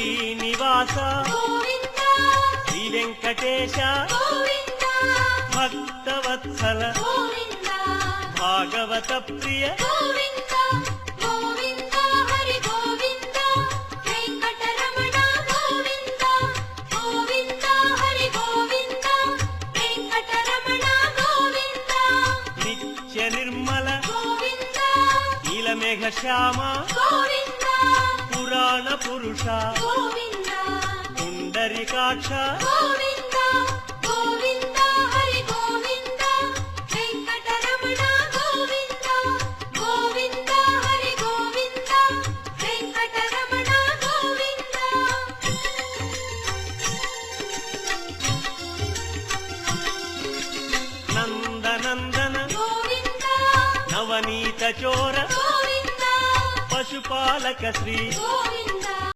శ్రీనివాస శ్రీ వెంకటేశ భక్తవత్సల భాగవత ప్రియ నిత్య నిర్మల నీలమేఘ శ్యామ పురాణ పురుష పుండరీకాక్ష నందనందన నవనీత చోర పశుపాలక శ్రీ